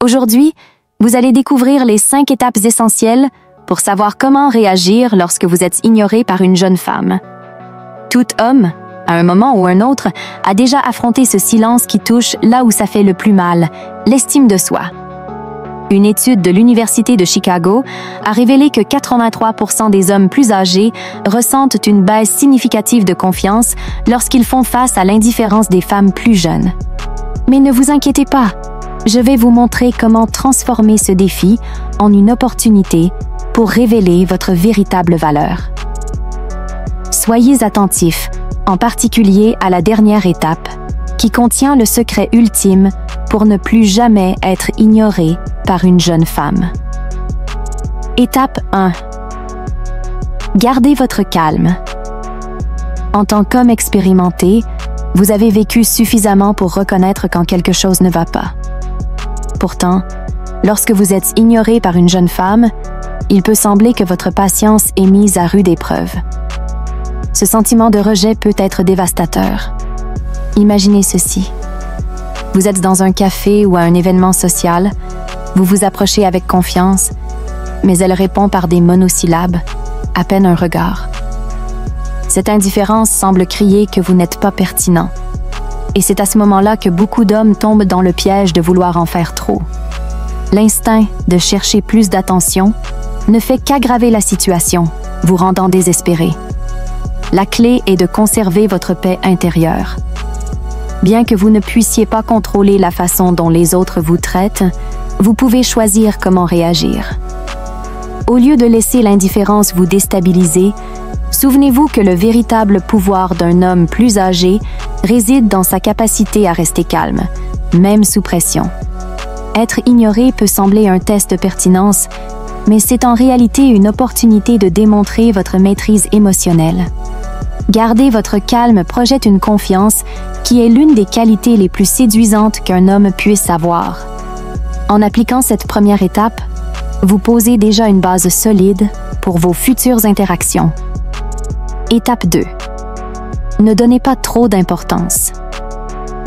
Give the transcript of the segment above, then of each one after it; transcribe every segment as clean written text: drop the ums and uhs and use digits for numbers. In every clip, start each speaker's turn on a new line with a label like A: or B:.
A: Aujourd'hui, vous allez découvrir les 5 étapes essentielles pour savoir comment réagir lorsque vous êtes ignoré par une jeune femme. Tout homme, à un moment ou un autre, a déjà affronté ce silence qui touche là où ça fait le plus mal, l'estime de soi. Une étude de l'Université de Chicago a révélé que 83% des hommes plus âgés ressentent une baisse significative de confiance lorsqu'ils font face à l'indifférence des femmes plus jeunes. Mais ne vous inquiétez pas, je vais vous montrer comment transformer ce défi en une opportunité pour révéler votre véritable valeur. Soyez attentifs, en particulier à la dernière étape, qui contient le secret ultime pour ne plus jamais être ignoré par une jeune femme. Étape 1. Gardez votre calme. En tant qu'homme expérimenté, vous avez vécu suffisamment pour reconnaître quand quelque chose ne va pas. Pourtant, lorsque vous êtes ignoré par une jeune femme, il peut sembler que votre patience est mise à rude épreuve. Ce sentiment de rejet peut être dévastateur. Imaginez ceci. Vous êtes dans un café ou à un événement social, vous vous approchez avec confiance, mais elle répond par des monosyllabes, à peine un regard. Cette indifférence semble crier que vous n'êtes pas pertinent. Et c'est à ce moment-là que beaucoup d'hommes tombent dans le piège de vouloir en faire trop. L'instinct de chercher plus d'attention ne fait qu'aggraver la situation, vous rendant désespéré. La clé est de conserver votre paix intérieure. Bien que vous ne puissiez pas contrôler la façon dont les autres vous traitent, vous pouvez choisir comment réagir. Au lieu de laisser l'indifférence vous déstabiliser, souvenez-vous que le véritable pouvoir d'un homme plus âgé réside dans sa capacité à rester calme, même sous pression. Être ignoré peut sembler un test de pertinence, mais c'est en réalité une opportunité de démontrer votre maîtrise émotionnelle. Garder votre calme projette une confiance qui est l'une des qualités les plus séduisantes qu'un homme puisse avoir. En appliquant cette première étape, vous posez déjà une base solide pour vos futures interactions. Étape 2. Ne donnez pas trop d'importance.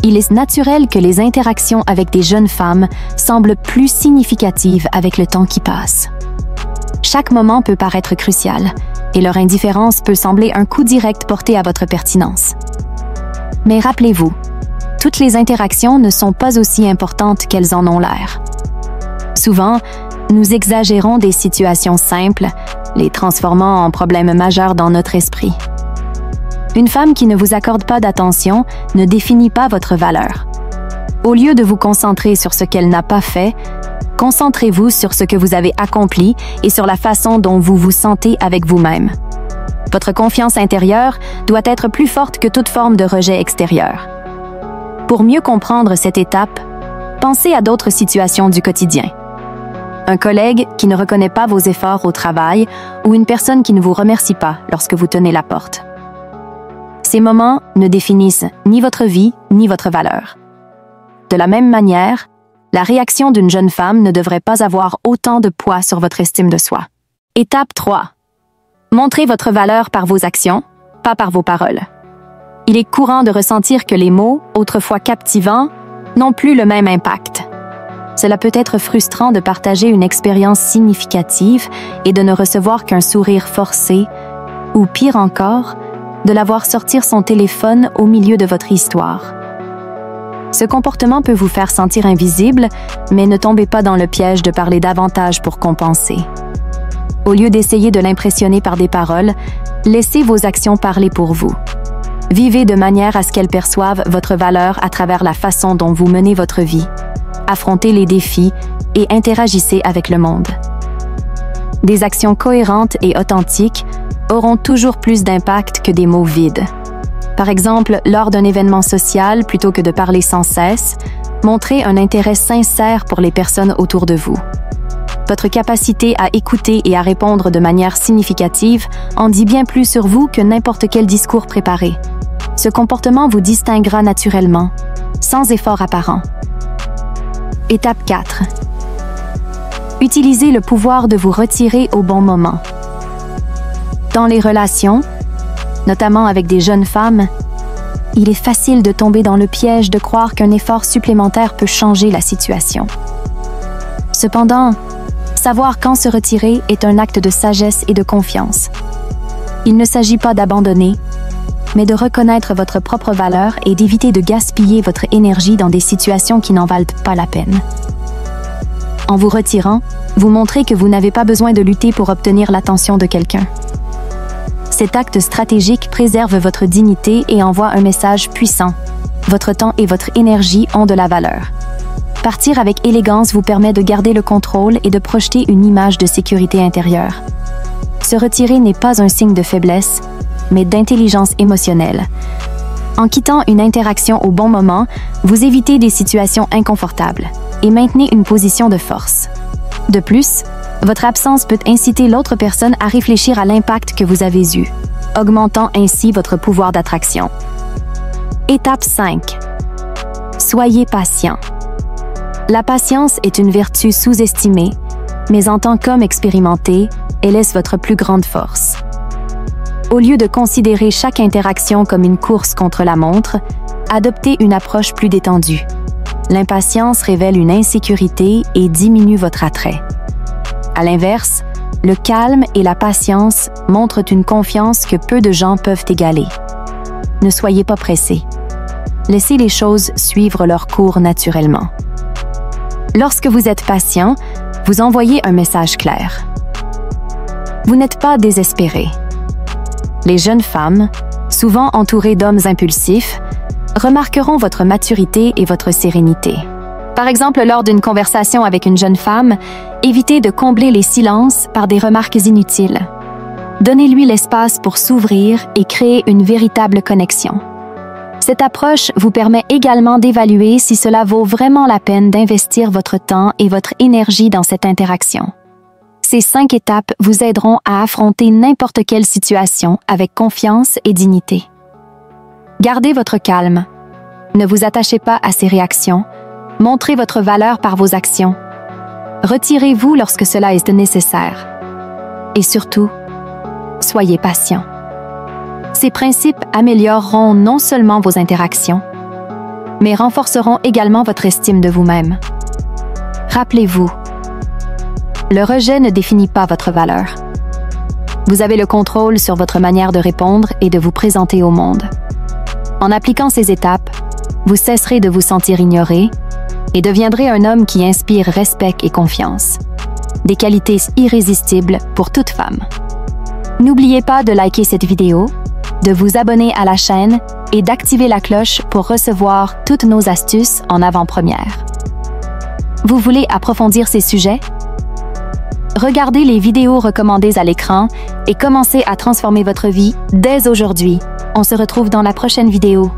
A: Il est naturel que les interactions avec des jeunes femmes semblent plus significatives avec le temps qui passe. Chaque moment peut paraître crucial, et leur indifférence peut sembler un coup direct porté à votre pertinence. Mais rappelez-vous, toutes les interactions ne sont pas aussi importantes qu'elles en ont l'air. Souvent, nous exagérons des situations simples, les transformant en problèmes majeurs dans notre esprit. Une femme qui ne vous accorde pas d'attention ne définit pas votre valeur. Au lieu de vous concentrer sur ce qu'elle n'a pas fait, concentrez-vous sur ce que vous avez accompli et sur la façon dont vous vous sentez avec vous-même. Votre confiance intérieure doit être plus forte que toute forme de rejet extérieur. Pour mieux comprendre cette étape, pensez à d'autres situations du quotidien. Un collègue qui ne reconnaît pas vos efforts au travail ou une personne qui ne vous remercie pas lorsque vous tenez la porte. Ces moments ne définissent ni votre vie ni votre valeur. De la même manière, la réaction d'une jeune femme ne devrait pas avoir autant de poids sur votre estime de soi. Étape 3. Montrez votre valeur par vos actions, pas par vos paroles. Il est courant de ressentir que les mots, autrefois captivants, n'ont plus le même impact. Cela peut être frustrant de partager une expérience significative et de ne recevoir qu'un sourire forcé, ou pire encore, de la voir sortir son téléphone au milieu de votre histoire. Ce comportement peut vous faire sentir invisible, mais ne tombez pas dans le piège de parler davantage pour compenser. Au lieu d'essayer de l'impressionner par des paroles, laissez vos actions parler pour vous. Vivez de manière à ce qu'elles perçoivent votre valeur à travers la façon dont vous menez votre vie. Affrontez les défis et interagissez avec le monde. Des actions cohérentes et authentiques auront toujours plus d'impact que des mots vides. Par exemple, lors d'un événement social, plutôt que de parler sans cesse, montrez un intérêt sincère pour les personnes autour de vous. Votre capacité à écouter et à répondre de manière significative en dit bien plus sur vous que n'importe quel discours préparé. Ce comportement vous distinguera naturellement, sans effort apparent. Étape 4. Utilisez le pouvoir de vous retirer au bon moment. Dans les relations, notamment avec des jeunes femmes, il est facile de tomber dans le piège de croire qu'un effort supplémentaire peut changer la situation. Cependant, savoir quand se retirer est un acte de sagesse et de confiance. Il ne s'agit pas d'abandonner, mais de reconnaître votre propre valeur et d'éviter de gaspiller votre énergie dans des situations qui n'en valent pas la peine. En vous retirant, vous montrez que vous n'avez pas besoin de lutter pour obtenir l'attention de quelqu'un. Cet acte stratégique préserve votre dignité et envoie un message puissant. Votre temps et votre énergie ont de la valeur. Partir avec élégance vous permet de garder le contrôle et de projeter une image de sécurité intérieure. Se retirer n'est pas un signe de faiblesse, mais d'intelligence émotionnelle. En quittant une interaction au bon moment, vous évitez des situations inconfortables et maintenez une position de force. De plus, votre absence peut inciter l'autre personne à réfléchir à l'impact que vous avez eu, augmentant ainsi votre pouvoir d'attraction. Étape 5. Soyez patient. La patience est une vertu sous-estimée, mais en tant qu'homme expérimenté, elle est votre plus grande force. Au lieu de considérer chaque interaction comme une course contre la montre, adoptez une approche plus détendue. L'impatience révèle une insécurité et diminue votre attrait. À l'inverse, le calme et la patience montrent une confiance que peu de gens peuvent égaler. Ne soyez pas pressés. Laissez les choses suivre leur cours naturellement. Lorsque vous êtes patient, vous envoyez un message clair. Vous n'êtes pas désespéré. Les jeunes femmes, souvent entourées d'hommes impulsifs, remarqueront votre maturité et votre sérénité. Par exemple, lors d'une conversation avec une jeune femme, évitez de combler les silences par des remarques inutiles. Donnez-lui l'espace pour s'ouvrir et créer une véritable connexion. Cette approche vous permet également d'évaluer si cela vaut vraiment la peine d'investir votre temps et votre énergie dans cette interaction. Ces 5 étapes vous aideront à affronter n'importe quelle situation avec confiance et dignité. Gardez votre calme. Ne vous attachez pas à ces réactions. Montrez votre valeur par vos actions. Retirez-vous lorsque cela est nécessaire. Et surtout, soyez patient. Ces principes amélioreront non seulement vos interactions, mais renforceront également votre estime de vous-même. Rappelez-vous, le rejet ne définit pas votre valeur. Vous avez le contrôle sur votre manière de répondre et de vous présenter au monde. En appliquant ces étapes, vous cesserez de vous sentir ignoré et deviendrez un homme qui inspire respect et confiance. Des qualités irrésistibles pour toute femme. N'oubliez pas de liker cette vidéo, de vous abonner à la chaîne et d'activer la cloche pour recevoir toutes nos astuces en avant-première. Vous voulez approfondir ces sujets? Regardez les vidéos recommandées à l'écran et commencez à transformer votre vie dès aujourd'hui. On se retrouve dans la prochaine vidéo.